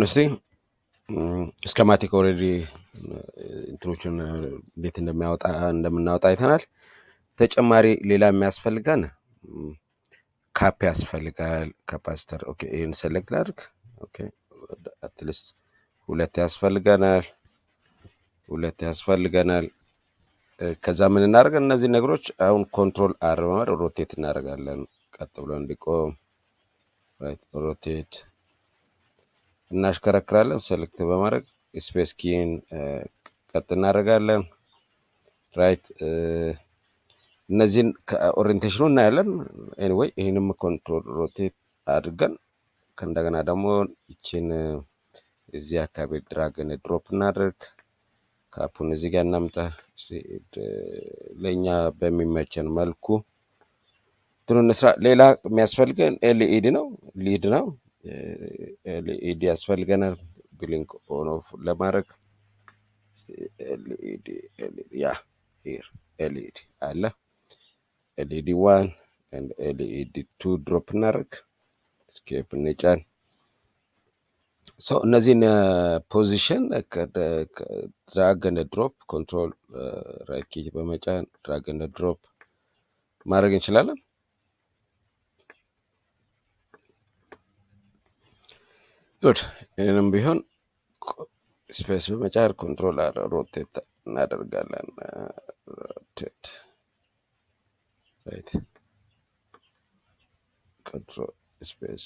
እስቲ ስኬማቲክ ኦልሬዲ እንትኖችን እንዴት እንደምናወጣ አይተናል። ተጨማሪ ሌላ የሚያስፈልገን ካፕ ያስፈልጋል። ካፓሲተር ኦኬ፣ ይህን ሴሌክት ላድርግ። ኦኬ፣ አትሊስት ሁለት ያስፈልገናል። ከዛ ምን እናደርገን እነዚህ ነገሮች አሁን ኮንትሮል አር በማድረግ ሮቴት እናደርጋለን። ቀጥ ብሎ እንዲቆም ሮቴት እናሽከረክራለን። ሴሌክት በማድረግ ስፔስ ኪን ቀጥ እናደርጋለን። ራይት እነዚህን ከኦሪንቴሽኑ እናያለን። ኤኒዌይ ይህንም ኮንትሮል ሮቴት አድርገን ከእንደገና ደግሞ ይችን እዚህ አካባቢ ድራግን ድሮፕ እናድርግ። ካፑን እዚህ ጋር እናምጣ። ለእኛ በሚመቸን መልኩ ትኑን ስራ። ሌላ የሚያስፈልገን ኤልኢዲ ነው፣ ሊድ ነው። ኤልኢዲ ያስፈልገናል ብሊንክ ኦን ኦፍ ለማድረግ። ኤልኢዲ አለ። ኤልኢዲ 1 ኤልኢዲ 2 ድሮፕ እናደርግ። ስኬፕ እንጫን። እነዚህን ፖዚሽን ድራግ ኤንድ ድሮፕ ኮንትሮል ራይት ኪ በመጫን ድራግ ኤንድ ድሮፕ ማድረግ እንችላለን። ጉድ። ይህንም ቢሆን ስፔስ በመጫን ኮንትሮል ሮቴት እናደርጋለን። ሮቴት ራይት ኮንትሮል ስፔስ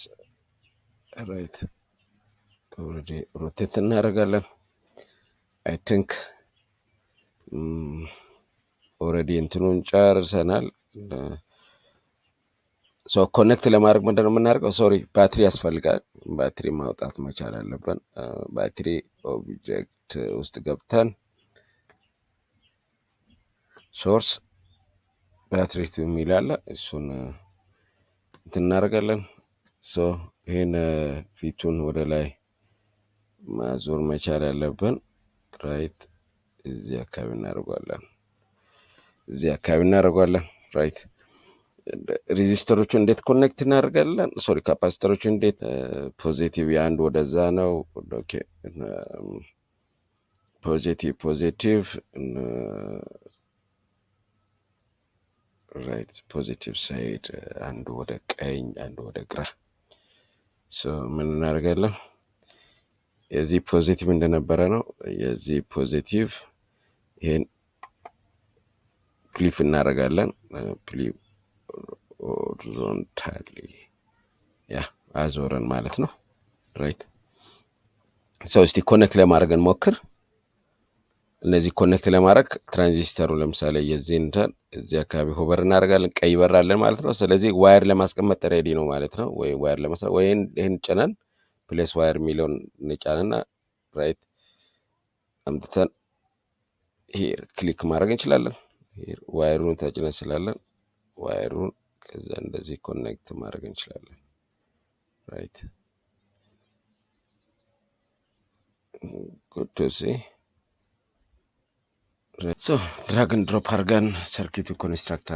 ራይት ኦልሬዲ ሮቴት እናደርጋለን። አይ ቲንክ ኦልሬዲ እንትኑን ጨርሰናል። ኮኔክት ለማድረግ ምንድነው የምናደርገው? ሶሪ ባትሪ ያስፈልጋል። ባትሪ ማውጣት መቻል አለብን። ባትሪ ኦብጀክት ውስጥ ገብተን ሶርስ ባትሪ የሚል አለ። እሱን እንትን እናደርጋለን። ይህን ፊቱን ወደ ላይ ማዞር መቻል ያለብን። ራይት እዚህ አካባቢ እናደርጓለን። ራይት ሬዚስተሮቹ እንዴት ኮኔክት እናደርጋለን? ሶሪ ካፓሲተሮቹ እንዴት ፖዚቲቭ የአንድ ወደዛ ነው። ኦኬ ፖዚቲቭ ራይት ፖዚቲቭ ሳይድ አንዱ ወደ ቀኝ አንዱ ወደ ግራ። ምን እናደርጋለን? የዚህ ፖዚቲቭ እንደነበረ ነው። የዚህ ፖዚቲቭ ይሄን ፍሊፕ እናደርጋለን። ፍሊፕ ሆሪዞንታሊ አዞረን ማለት ነው። ራይት እስቲ ኮኔክት ለማድረግ እንሞክር። እነዚህ ኮኔክት ለማድረግ ትራንዚስተሩ ለምሳሌ የዚህ እንትን እዚህ አካባቢ ሆቨር እናደርጋለን። ቀይ ይበራለን ማለት ነው። ስለዚህ ዋየር ለማስቀመጥ ሬዲ ነው ማለት ነው። ወይ ዋየር ለመስራት ወይ ይሄን ጭነን ፕሌስ ዋየር የሚለውን እንጫንና ራይት አምጥተን ሂር ክሊክ ማድረግ እንችላለን። ሂር ዋየሩን ተጭነን ስላለን ዋየሩን ከዛ እንደዚህ ኮኔክት ማድረግ እንችላለን። ራይት ጉድ ቱ ሲ። ድራግን ድሮፕ አድርገን ሰርኪቱ ኮንስትራክት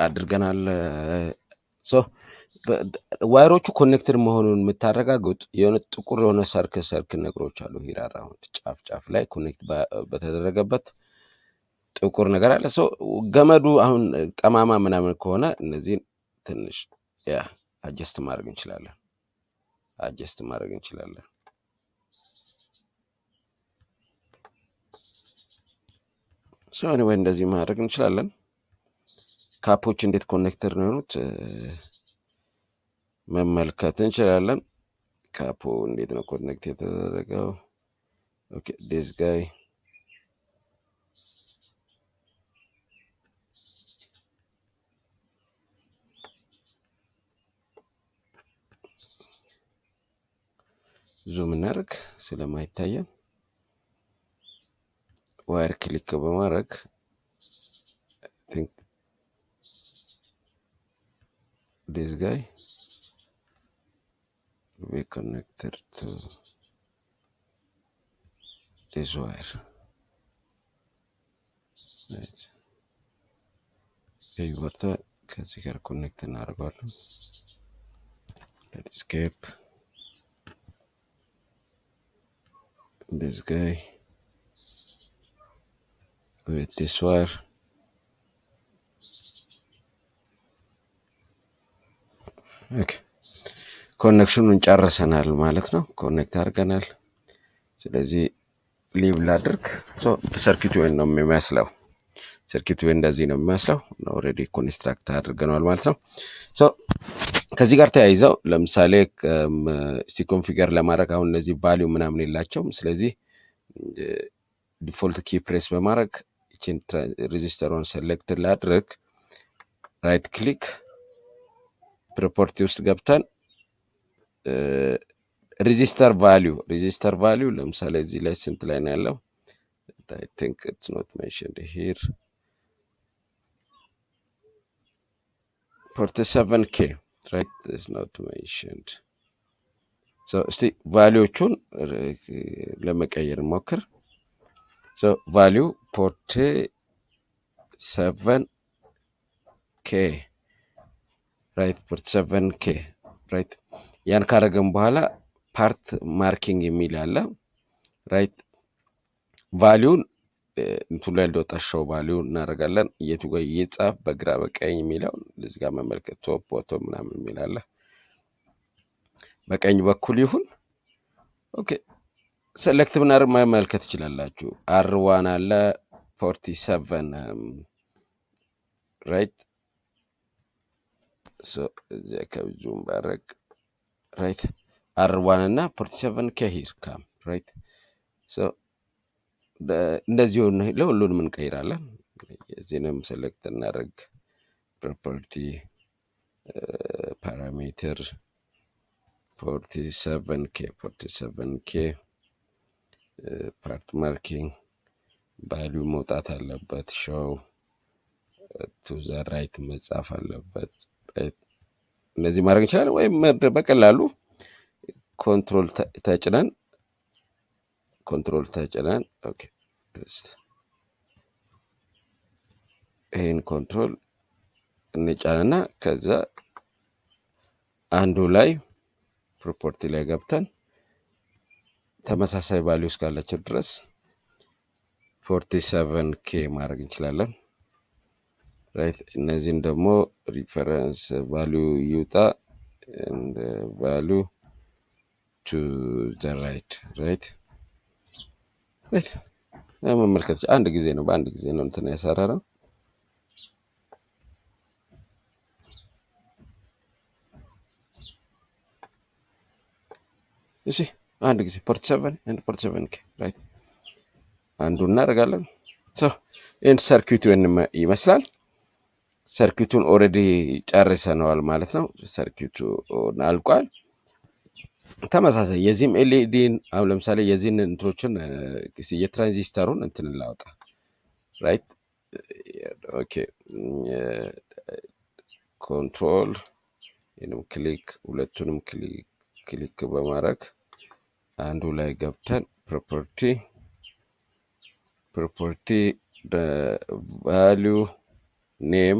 አድርገናል። ዋይሮቹ ኮኔክትድ መሆኑን የምታረጋግጥ የሆነ ጥቁር የሆነ ሰርክ ነገሮች አሉ። ሂር አራውንድ ጫፍ ላይ ኮኔክት በተደረገበት ጥቁር ነገር አለ። ገመዱ አሁን ጠማማ ምናምን ከሆነ እነዚህን ትንሽ አጀስት ማድረግ እንችላለን። ወይ እንደዚህ ማድረግ እንችላለን። ካፖች እንዴት ኮኔክተር ነው የሆኑት መመልከት እንችላለን። ካፖ እንዴት ነው ኮኔክት የተደረገው? ኦኬ ዲስ ጋይ ዙም እናደርግ ስለማይታየን ዋየር ክሊክ በማድረግ ቲንክ ዲስ ጋይ we connected to this wire. Right. ወርታ ከዚህ ጋር ኮኔክት እናደርጋለን። Escape this guy with this wire. ኦኬ ኮኔክሽኑን ጨርሰናል ማለት ነው። ኮኔክት አድርገናል። ስለዚህ ሊቭ ላድርግ። ሰርኪቱ ወይ ነው የሚመስለው። ሰርኪቱ ወይ እንደዚህ ነው የሚመስለው። ኦልሬዲ ኮንስትራክት አድርገናል ማለት ነው። ከዚህ ጋር ተያይዘው ለምሳሌ እስቲ ኮንፊገር ለማድረግ አሁን እነዚህ ቫልዩ ምናምን የላቸውም። ስለዚህ ዲፎልት ኪ ፕሬስ በማድረግ ይችን ሬጂስተሩን ሴሌክት ላድርግ። ራይት ክሊክ ፕሮፐርቲ ውስጥ ገብተን ሬጂስተር ቫልዩ ለምሳሌ እዚህ ላይ ስንት ላይ ነው ያለው? I think it's not mentioned here. 47k, right? It's not mentioned. እስቲ ቫልዩዎቹን ለመቀየር ሞክር። ቫልዩ 47k, right? 47k, right? ያን ካረገን በኋላ ፓርት ማርኪንግ የሚል አለ። ራይት ቫልዩን እንትኑ ላይ እንደወጣው ቫልዩ እናደርጋለን። የቱ ጋር እየጻፍ በግራ በቀኝ የሚለው እዚህ ጋር መመልከት ቶፕ ቦቶም ምናምን የሚል አለ። በቀኝ በኩል ይሁን። ኦኬ ሴሌክት ብናደርግ መመልከት ትችላላችሁ። R1 አለ 47 ራይት እዚያ ከብዙም ባረግ ራይት R1 እና 47k ሂር ካም ራይት እንደዚህ ሆነ። ለሁሉንም እንቀይራለን። እዚህንም ሴሌክት እናደርግ። ፕሮፐርቲ ፓራሜትር 47k ፓርት ማርኪንግ ቫልዩ መውጣት አለበት። ሾው ቱ ዘ ራይት መጻፍ አለበት። እንደዚህ ማድረግ እንችላለን። ወይም በቀላሉ ኮንትሮል ተጭነን ኦኬ ይሄን ኮንትሮል እንጫንና ከዛ አንዱ ላይ ፕሮፐርቲ ላይ ገብተን ተመሳሳይ ቫልዩ እስካለችው ድረስ 47k ማድረግ እንችላለን። ራይት እነዚህን ደግሞ ሪፈረንስ ቫልዩ ይውጣ and value to the right መመልከት አንድ ጊዜ ነው በአንድ ጊዜ ነው እንትን ያሰራራው። እሺ አንድ ጊዜ 47 and 47k ራይት አንዱ እናደርጋለን። ይህን ሰርኪቱን ይመስላል። ሰርኪቱን ኦልሬዲ ጨርሰነዋል ማለት ነው። ሰርኪቱ አልቋል። ተመሳሳይ የዚህም ኤልኢዲን አሁን ለምሳሌ የዚህን እንትሮችን የትራንዚስተሩን እንትን ላውጣ። ራይት ኦኬ ኮንትሮል ይሄንም ክሊክ ሁለቱንም ክሊክ በማድረግ አንዱ ላይ ገብተን ፕሮፐርቲ ቫልዩ ኔም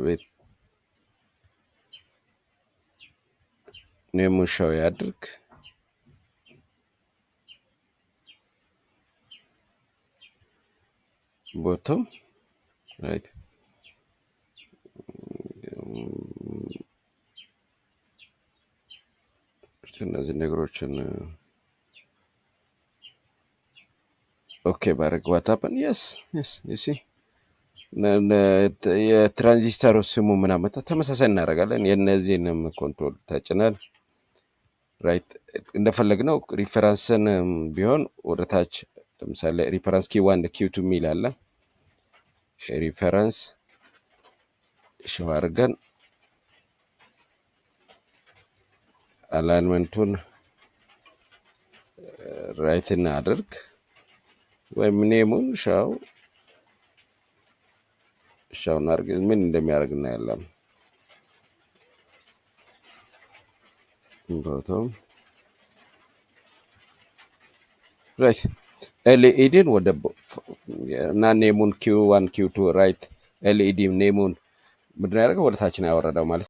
with ኔሙ ሾው ያድርግ። ቦቶም ራይት እነዚህ ነገሮችን ኦኬ ባረግ ዋታፐን የስ ዩሲ የትራንዚስተሩ ስሙ ምናምን ተመሳሳይ እናደርጋለን። የነዚህንም ኮንትሮል ተጭነን ራይት እንደፈለግነው ሪፈረንስን ቢሆን ወደ ታች ለምሳሌ ሪፈረንስ ኪ1 ኪ2 የሚል አለ። ሪፈረንስ ሾው አድርገን አላይንመንቱን ራይት እናድርግ ወይም ኔሙን ሻው እናድርግ። ምን እንደሚያደርግ እናያለን። ቦቶም ራይት ኤልኢዲን ወደ እና ኔሙን ኪው1 ኪው2 ራይት ኤልኢዲ ኔሙን ምንድን ያደርገው ወደ ታች ነው ያወረደው ማለት